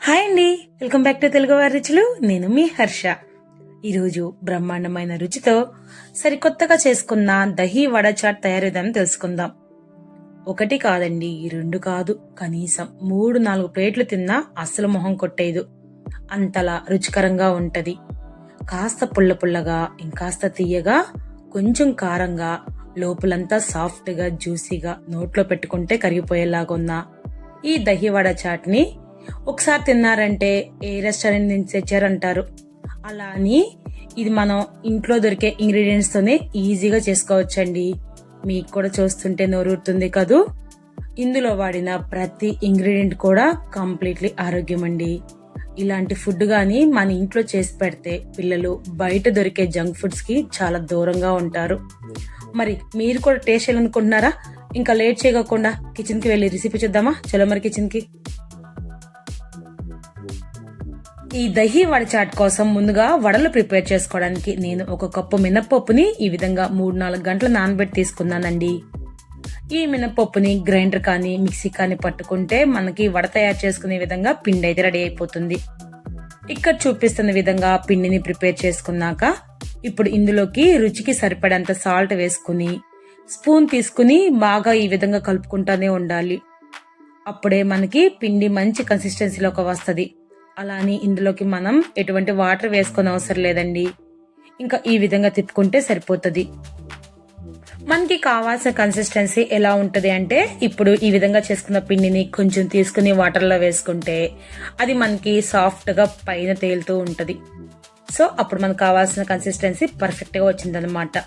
Hi అండి, welcome back to Telugu వారి రుచులు. నేను మీ హర్ష. ఈరోజు బ్రహ్మాండమైన రుచితో సరికొత్తగా చేసుకున్న దహీ వడ చాట్ తయారు విధానం తెలుసుకుందాం. ఒకటి కాదండి, రెండు కాదు, కనీసం 3-4 ప్లేట్లు తిన్నా అస్సలు మొహం కొట్టేదు. అంతలా రుచికరంగా ఉంటది. కాస్త పుల్ల పుల్లగా, ఇంకాస్త తీయగా, కొంచెం కారంగా, లోపలంతా సాఫ్ట్గా జ్యూసీగా నోట్లో పెట్టుకుంటే కరిగిపోయేలాగున్న ఈ దహీ వడ చాట్ని ఒకసారి తిన్నారంటే ఏ రెస్టారెంట్ నుంచి తెచ్చారంటారు. అలా అని ఇది మనం ఇంట్లో దొరికే ఇంగ్రీడియంట్స్ తోనే ఈజీగా చేసుకోవచ్చండి. మీకు కూడా చూస్తుంటే నోరూరుతుంది కదూ. ఇందులో వాడిన ప్రతి ఇంగ్రీడియంట్ కూడా కంప్లీట్లీ ఆరోగ్యం అండి. ఇలాంటి ఫుడ్ గాని మన ఇంట్లో చేసి పెడితే పిల్లలు బయట దొరికే జంక్ ఫుడ్స్ కి చాలా దూరంగా ఉంటారు. మరి మీరు కూడా టేస్ట్ చేయాలనుకుంటున్నారా? ఇంకా లేట్ చేయకుండా కిచెన్ కి వెళ్ళి రెసిపీ చూద్దామా? చలో మరి కిచెన్ కి. ఈ దహీ వడ చాట్ కోసం ముందుగా వడలు ప్రిపేర్ చేసుకోవడానికి నేను 1 కప్పు మినపప్పుని ఈ విధంగా 3-4 గంటలు నానబెట్టి తీసుకున్నానండి. ఈ మినపప్పుని గ్రైండర్ కానీ మిక్సీ కానీ పట్టుకుంటే మనకి వడ తయారు చేసుకునే విధంగా పిండి అయితే రెడీ అయిపోతుంది. ఇక్కడ చూపిస్తున్న విధంగా పిండిని ప్రిపేర్ చేసుకున్నాక ఇప్పుడు ఇందులోకి రుచికి సరిపడంత సాల్ట్ వేసుకుని స్పూన్ తీసుకుని బాగా ఈ విధంగా కలుపుకుంటానే ఉండాలి. అప్పుడే మనకి పిండి మంచి కన్సిస్టెన్సీలోకి వస్తుంది. అలా అని ఇందులోకి మనం ఎటువంటి వాటర్ వేసుకొని అవసరం లేదండి. ఇంకా ఈ విధంగా తిప్పుకుంటే సరిపోతుంది. మనకి కావాల్సిన కన్సిస్టెన్సీ ఎలా ఉంటది అంటే, ఇప్పుడు ఈ విధంగా చేసుకున్న పిండిని కొంచెం తీసుకుని వాటర్లో వేసుకుంటే అది మనకి సాఫ్ట్ గా పైన తేలుతూ ఉంటది. సో అప్పుడు మనకు కావాల్సిన కన్సిస్టెన్సీ పర్ఫెక్ట్ గా వచ్చిందనమాట.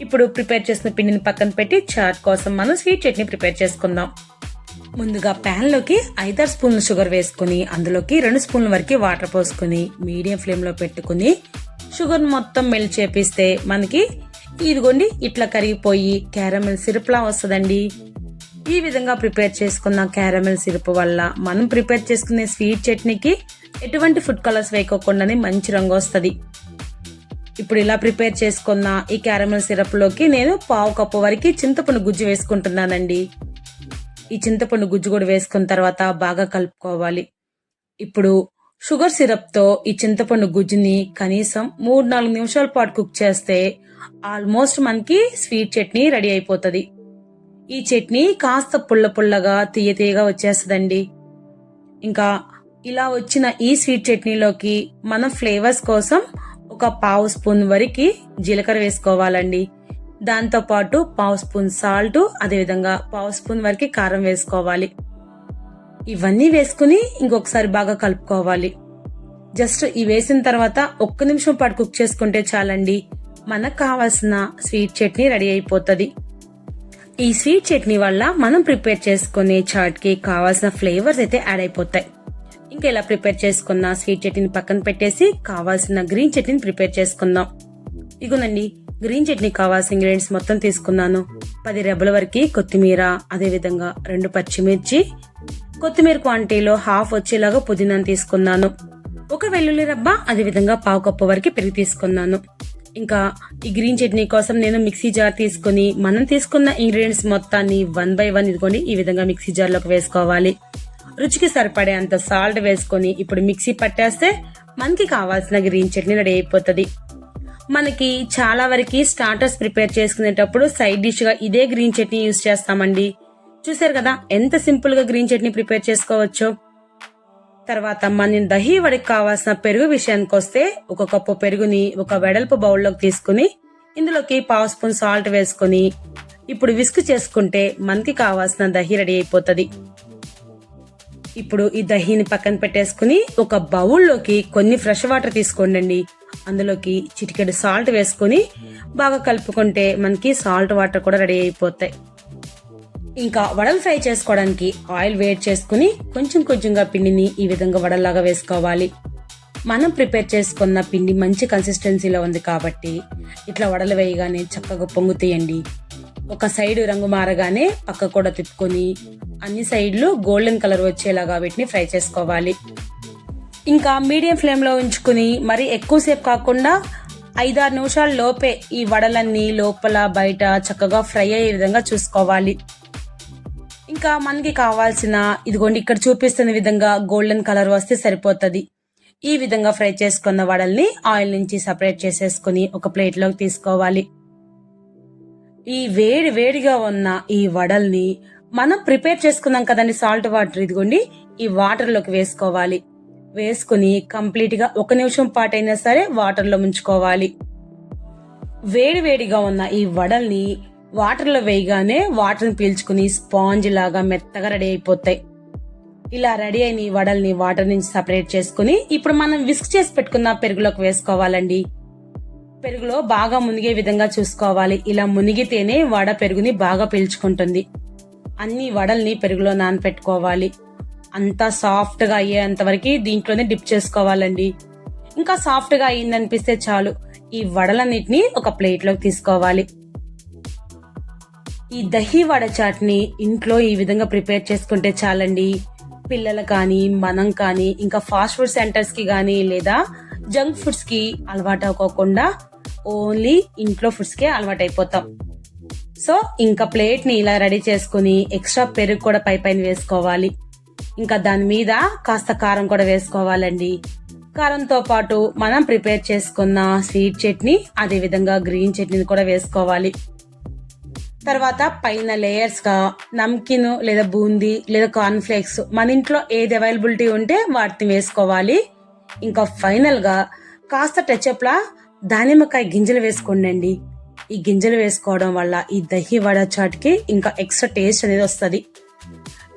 ఇప్పుడు ప్రిపేర్ చేసిన పిండిని పక్కన పెట్టి చాట్ కోసం మనం స్వీట్ చట్నీ ప్రిపేర్ చేసుకుందాం. ముందుగా ప్యాన్ లోకి 5-6 స్పూన్లు షుగర్ వేసుకుని అందులోకి 2 స్పూన్ల వరకు వాటర్ పోసుకుని మీడియం ఫ్లేమ్ లో పెట్టుకుని షుగర్ మొత్తం మెల్ట్ చేపిస్తే మనకి ఇదిగోండి ఇట్లా కరిగిపోయి క్యారమెల్ సిరప్ లా వస్తుందండి. ఈ విధంగా ప్రిపేర్ చేసుకున్న క్యారమెల్ సిరప్ వల్ల మనం ప్రిపేర్ చేసుకునే స్వీట్ చట్నీకి ఎటువంటి ఫుడ్ కలర్స్ వేయకోకుండానే మంచి రంగు వస్తుంది. ఇప్పుడు ఇలా ప్రిపేర్ చేసుకున్న ఈ క్యారమెల్ సిరప్ లోకి నేను 1/2 కప్పు వరకు చింతపండు గుజ్జు వేసుకుంటున్నానండి. ఈ చింతపండు గుజ్జు కూడా వేసుకున్న తర్వాత బాగా కలుపుకోవాలి. ఇప్పుడు షుగర్ సిరప్ తో ఈ చింతపండు గుజ్జుని కనీసం 3-4 నిమిషాల పాటు కుక్ చేస్తే ఆల్మోస్ట్ మనకి స్వీట్ చట్నీ రెడీ అయిపోతుంది. ఈ చట్నీ కాస్త పుల్ల పుల్లగా తీయ తీయగా వచ్చేస్తుందండి. ఇంకా ఇలా వచ్చిన ఈ స్వీట్ చట్నీలోకి మనం ఫ్లేవర్స్ కోసం 1/2 స్పూన్ వరకు జీలకర్ర వేసుకోవాలండి. దాంతో పాటు 1/2 స్పూన్ సాల్ట్, అదేవిధంగా 1/2 స్పూన్ వరకు కారం వేసుకోవాలి. ఇవన్నీ వేసుకుని ఇంకొకసారి బాగా కలుపుకోవాలి. జస్ట్ ఇవి వేసిన తర్వాత 1 నిమిషం పాటు కుక్ చేసుకుంటే చాలండి, మనకు కావాల్సిన స్వీట్ చట్నీ రెడీ అయిపోతుంది. ఈ స్వీట్ చట్నీ వల్ల మనం ప్రిపేర్ చేసుకునే చాట్ కి కావాల్సిన ఫ్లేవర్స్ అయితే యాడ్ అయిపోతాయి. ఇంకా ఇలా ప్రిపేర్ చేసుకున్న స్వీట్ చట్నీని పక్కన పెట్టేసి కావాల్సిన గ్రీన్ చట్నీని ప్రిపేర్ చేసుకుందాం. ఇగునండి గ్రీన్ చట్నీ కావాల్సిన ఇంగ్రీడియంట్స్ మొత్తం తీసుకున్నాను. 10 రెబ్బల వరకు కొత్తిమీర, అదేవిధంగా 2 పచ్చిమిర్చి, కొత్తిమీర క్వాంటిటీలో 1/2 వచ్చేలాగా పుదీనాను తీసుకున్నాను. 1 వెల్లుల్లి రబ్బ, అదేవిధంగా 1/2 కప్పు వరకు పెరుగు తీసుకున్నాను. ఇంకా ఈ గ్రీన్ చట్నీ కోసం నేను మిక్సీ జార్ తీసుకుని మనం తీసుకున్న ఇంగ్రీడియంట్స్ మొత్తాన్ని 1 by 1 ఇదిగోండి ఈ విధంగా మిక్సీ జార్ లోకి వేసుకోవాలి. రుచికి సరిపడే అంత సాల్ట్ వేసుకొని ఇప్పుడు మిక్సీ పట్టేస్తే మనకి కావాల్సిన గ్రీన్ చట్నీ రెడీ అయిపోతుంది. మనకి చాలా వరకు స్టార్టర్స్ ప్రిపేర్ చేసుకునేటప్పుడు సైడ్ డిష్ గా ఇదే గ్రీన్ చట్నీ యూజ్ చేస్తామండి. చూసారు కదా ఎంత సింపుల్ గా గ్రీన్ చట్నీ ప్రిపేర్ చేసుకోవచ్చో. తర్వాత మన దహీ వడకి కావాల్సిన పెరుగు విషయానికి వస్తే 1 కప్పు పెరుగుని ఒక వెడల్పు బౌల్లోకి తీసుకుని ఇందులోకి 1/2 స్పూన్ సాల్ట్ వేసుకుని ఇప్పుడు విస్క్ చేసుకుంటే మనకి కావాల్సిన దహీ రెడీ అయిపోతుంది. ఇప్పుడు ఈ దహీని పక్కన పెట్టేసుకుని ఒక బౌల్లోకి కొన్ని ఫ్రెష్ వాటర్ తీసుకోండి. అందులోకి చిటికెడు సాల్ట్ వేసుకుని బాగా కలుపుకుంటే మనకి సాల్ట్ వాటర్ కూడా రెడీ అయిపోతాయి. ఇంకా వడలు ఫ్రై చేసుకోవడానికి ఆయిల్ వేడి చేసుకుని కొంచెం కొంచెంగా పిండిని ఈ విధంగా వడల్లాగా వేసుకోవాలి. మనం ప్రిపేర్ చేసుకున్న పిండి మంచి కన్సిస్టెన్సీలో ఉంది కాబట్టి ఇట్లా వడలు వేయగానే చక్కగా పొంగుతాయండి. ఒక సైడ్ రంగు మారగానే పక్క కూడా తిప్పుకొని అన్ని సైడ్లు గోల్డెన్ కలర్ వచ్చేలాగా వీటిని ఫ్రై చేసుకోవాలి. ఇంకా మీడియం ఫ్లేమ్ లో ఉంచుకుని మరి ఎక్కువసేపు కాకుండా 5-6 నిమిషాల లోపే ఈ వడలన్నీ లోపల బయట చక్కగా ఫ్రై అయ్యే విధంగా చూసుకోవాలి. ఇంకా మనకి కావాల్సిన ఇదిగోండి ఇక్కడ చూపిస్తున్న విధంగా గోల్డెన్ కలర్ వస్తే సరిపోతుంది. ఈ విధంగా ఫ్రై చేసుకున్న వడల్ని ఆయిల్ నుంచి సపరేట్ చేసేసుకుని ఒక ప్లేట్లోకి తీసుకోవాలి. ఈ వేడిగా ఉన్న ఈ వడల్ని మనం ప్రిపేర్ చేసుకున్నాం కదండి సాల్ట్ వాటర్, ఇదిగోండి ఈ వాటర్ లోకి వేసుకోవాలి. వేసుకుని కంప్లీట్ గా 1 నిమిషం పాటైనా సరే వాటర్ లో ముంచుకోవాలి. వేడిగా ఉన్న ఈ వడల్ని వాటర్ లో వేయగానే వాటర్ ని పీల్చుకుని స్పాంజ్ లాగా మెత్తగా రెడీ అయిపోతాయి. ఇలా రెడీ అయిన ఈ వడల్ని వాటర్ నుంచి సపరేట్ చేసుకుని ఇప్పుడు మనం విస్క్ చేసి పెట్టుకున్న పెరుగులోకి వేసుకోవాలండి. పెరుగులో బాగా మునిగే విధంగా చూసుకోవాలి. ఇలా మునిగితేనే వడ పెరుగుని బాగా పీల్చుకుంటుంది. అన్ని వడల్ని పెరుగులో నానపెట్టుకోవాలి. అంతా సాఫ్ట్ గా అయ్యేంత వరకు దీంట్లోనే డిప్ చేసుకోవాలండి. ఇంకా సాఫ్ట్ గా అయ్యిందనిపిస్తే చాలు, ఈ వడలన్నిటిని ఒక ప్లేట్ లోకి తీసుకోవాలి. ఈ దహి వడ చాట్ని ఇంట్లో ఈ విధంగా ప్రిపేర్ చేసుకుంటే చాలండి. పిల్లలు కానీ మనం కానీ ఇంకా ఫాస్ట్ ఫుడ్ సెంటర్స్ కి కానీ లేదా జంక్ ఫుడ్స్ కి అలవాటు అవ్వకుండా ఓన్లీ ఇంట్లో ఫుడ్స్ కే అలవాటు అయిపోతాం. సో ఇంకా ప్లేట్ ని ఇలా రెడీ చేసుకుని ఎక్స్ట్రా పెరుగు కూడా పైన వేసుకోవాలి. ఇంకా దాని మీద కాస్త కారం కూడా వేసుకోవాలండి. కారంతో పాటు మనం ప్రిపేర్ చేసుకున్న స్వీట్ చట్నీ, అదే విధంగా గ్రీన్ చట్నీని కూడా వేసుకోవాలి. తర్వాత పైన లేయర్స్ గా నమ్కిన్ లేదా బూందీ లేదా కార్న్ ఫ్లేక్స్ మన ఇంట్లో ఏది అవైలబిలిటీ ఉంటే వాటిని వేసుకోవాలి. ఇంకా ఫైనల్ గా కాస్త టచ్అప్ లా దానిమ్మకాయ గింజలు వేసుకోండి. ఈ గింజలు వేసుకోవడం వల్ల ఈ దహి వడ చాట్ కి ఇంకా ఎక్స్ట్రా టేస్ట్ అనేది వస్తుంది.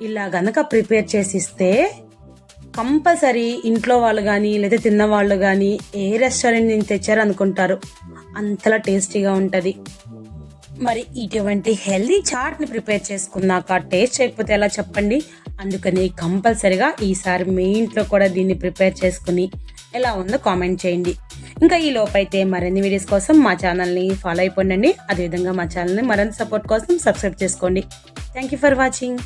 ఇలా గనక ప్రిపేర్ చేసిస్తే కంపల్సరీ ఇంట్లో వాళ్ళు గాని లేదా తిన్న వాళ్ళు గాని ఏ రెస్టారెంట్ నుంచి తెచ్చారు అనుకుంటారు, అంతలా టేస్టీగా ఉంటది. మరి ఇటువంటి హెల్దీ చాట్ ని ప్రిపేర్ చేసుకున్నాక టేస్ట్ చేయకపోతే ఎలా చెప్పండి. అందుకని కంపల్సరీగా ఈసారి మీ ఇంట్లో కూడా దీన్ని ప్రిపేర్ చేసుకుని ఎలా ఉందో కామెంట్ చేయండి. ఇంకా ఈ లోపైతే మరిన్ని వీడియోస్ కోసం మా ఛానల్ని ఫాలో అయిపోండి. అదేవిధంగా మా ఛానల్ని మరింత సపోర్ట్ కోసం సబ్స్క్రైబ్ చేసుకోండి. Thank you for watching.